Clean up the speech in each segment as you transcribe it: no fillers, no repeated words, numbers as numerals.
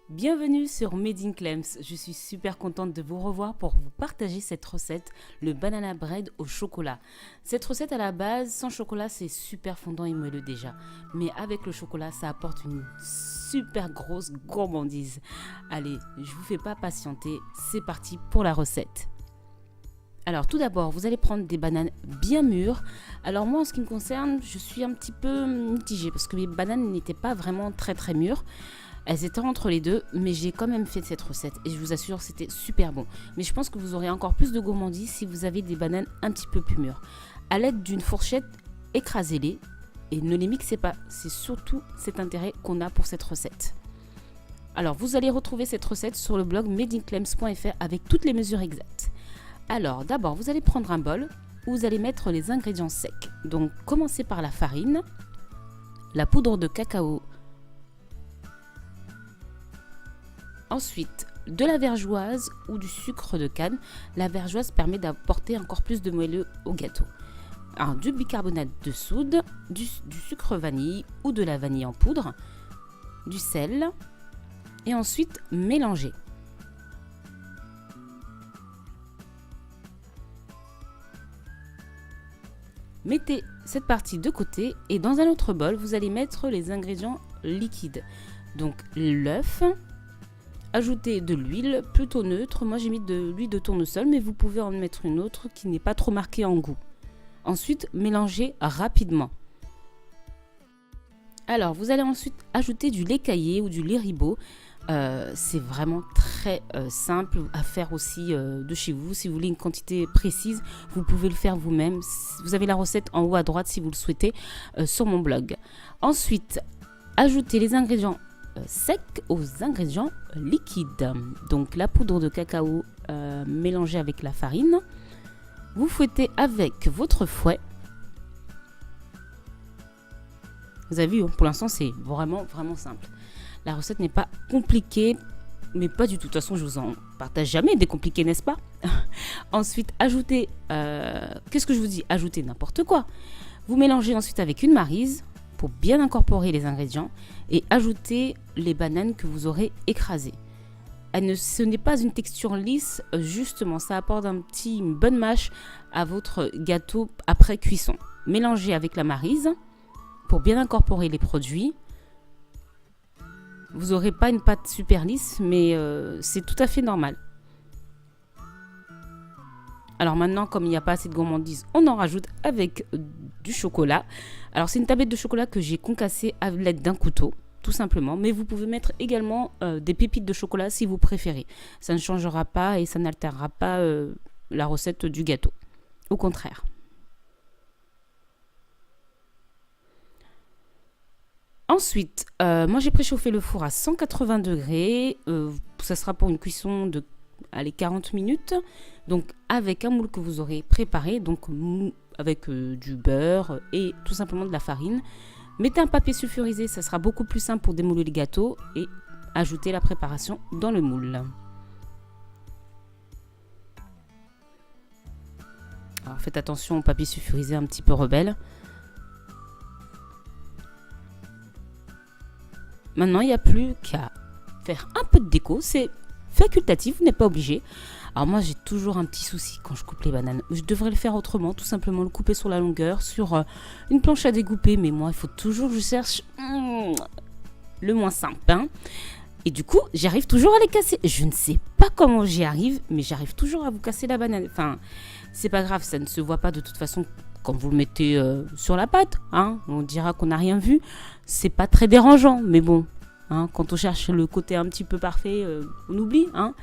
Bienvenue sur Made in Clems. Je suis super contente de vous revoir pour vous partager cette recette, le banana bread au chocolat. Cette recette à la base, sans chocolat, c'est super fondant et moelleux déjà. Mais avec le chocolat, ça apporte une super grosse gourmandise. Allez, je vous fais pas patienter, c'est parti pour la recette. Alors tout d'abord, vous allez prendre des bananes bien mûres. Alors moi, en ce qui me concerne, je suis un petit peu mitigée parce que mes bananes n'étaient pas vraiment très mûres. Elles étaient entre les deux, mais j'ai quand même fait cette recette et je vous assure, c'était super bon. Mais je pense que vous aurez encore plus de gourmandise si vous avez des bananes un petit peu plus mûres. À l'aide d'une fourchette, écrasez-les et ne les mixez pas. C'est surtout cet intérêt qu'on a pour cette recette. Alors, vous allez retrouver cette recette sur le blog madeinclems.fr avec toutes les mesures exactes. Alors, d'abord, vous allez prendre un bol où vous allez mettre les ingrédients secs. Donc, commencez par la farine, la poudre de cacao, ensuite, de la vergeoise ou du sucre de canne. La vergeoise permet d'apporter encore plus de moelleux au gâteau. Alors, du bicarbonate de soude, du sucre vanille ou de la vanille en poudre, du sel et ensuite mélanger. Mettez cette partie de côté et dans un autre bol, vous allez mettre les ingrédients liquides. Donc l'œuf. Ajoutez de l'huile plutôt neutre. Moi j'ai mis de l'huile de tournesol, mais vous pouvez en mettre une autre qui n'est pas trop marquée en goût. Ensuite, mélangez rapidement. Alors, vous allez ensuite ajouter du lait caillé ou du lait ribot. C'est vraiment très simple à faire aussi de chez vous. Si vous voulez une quantité précise, vous pouvez le faire vous-même. Vous avez la recette en haut à droite si vous le souhaitez sur mon blog. Ensuite, ajoutez les ingrédients secs aux ingrédients liquides. Donc la poudre de cacao mélangée avec la farine. Vous fouettez avec votre fouet. Vous avez vu, pour l'instant c'est vraiment simple. La recette n'est pas compliquée, mais pas du tout. De toute façon, je vous en partage jamais des compliqués, n'est-ce pas? Ensuite, ajoutez, qu'est-ce que je vous dis? Ajoutez n'importe quoi. Vous mélangez ensuite avec une maryse pour bien incorporer les ingrédients et ajouter les bananes que vous aurez écrasées. Ce n'est pas une texture lisse, justement, ça apporte une bonne mâche à votre gâteau après cuisson. Mélangez avec la maryse pour bien incorporer les produits. Vous n'aurez pas une pâte super lisse, mais c'est tout à fait normal. Alors maintenant, comme il n'y a pas assez de gourmandise, on en rajoute avec du chocolat. Alors c'est une tablette de chocolat que j'ai concassée à l'aide d'un couteau, tout simplement. Mais vous pouvez mettre également des pépites de chocolat si vous préférez. Ça ne changera pas et ça n'altérera pas la recette du gâteau. Au contraire. Ensuite, moi j'ai préchauffé le four à 180 degrés. Ça sera pour une cuisson de 40 minutes. Donc avec un moule que vous aurez préparé, donc avec du beurre et tout simplement de la farine. Mettez un papier sulfurisé, ça sera beaucoup plus simple pour démouler le gâteau et ajoutez la préparation dans le moule. Alors faites attention au papier sulfurisé un petit peu rebelle. Maintenant, il n'y a plus qu'à faire un peu de déco. C'est facultatif, vous n'êtes pas obligé. Alors moi, j'ai toujours un petit souci quand je coupe les bananes. Je devrais le faire autrement, tout simplement le couper sur la longueur, sur une planche à découper. Mais moi, il faut toujours que je cherche le moins simple. Hein. Et du coup, j'arrive toujours à les casser. Je ne sais pas comment j'y arrive, mais j'arrive toujours à vous casser la banane. Enfin, c'est pas grave, ça ne se voit pas de toute façon quand vous le mettez sur la pâte. Hein. On dira qu'on n'a rien vu. C'est pas très dérangeant, mais bon, hein, quand on cherche le côté un petit peu parfait, on oublie. Hein.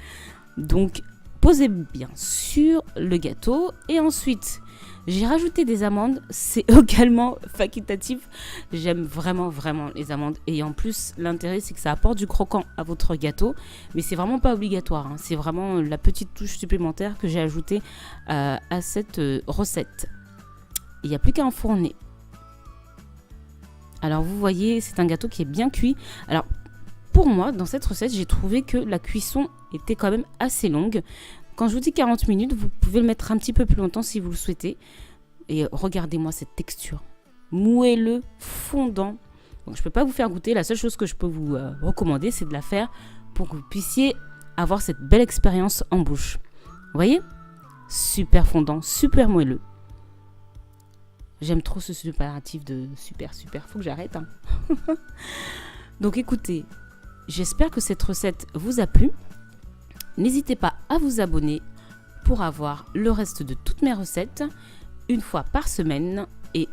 Donc, posez bien sur le gâteau. Et ensuite, j'ai rajouté des amandes. C'est également facultatif. J'aime vraiment les amandes. Et en plus, l'intérêt, c'est que ça apporte du croquant à votre gâteau. Mais c'est vraiment pas obligatoire. Hein. C'est vraiment la petite touche supplémentaire que j'ai ajoutée à cette recette. Il n'y a plus qu'à enfourner. Alors vous voyez, c'est un gâteau qui est bien cuit. Alors pour moi, dans cette recette, j'ai trouvé que la cuisson était quand même assez longue. Quand je vous dis 40 minutes, vous pouvez le mettre un petit peu plus longtemps si vous le souhaitez. Et regardez-moi cette texture. Moelleux, fondant. Donc je ne peux pas vous faire goûter. La seule chose que je peux vous recommander, c'est de la faire pour que vous puissiez avoir cette belle expérience en bouche. Vous voyez? Super fondant, super moelleux. J'aime trop ce superlatif de super. Faut que j'arrête. Donc écoutez, j'espère que cette recette vous a plu. N'hésitez pas à vous abonner pour avoir le reste de toutes mes recettes une fois par semaine. Et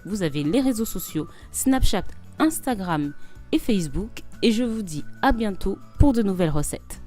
vous avez les réseaux sociaux Snapchat, Instagram et Facebook. Et je vous dis à bientôt pour de nouvelles recettes.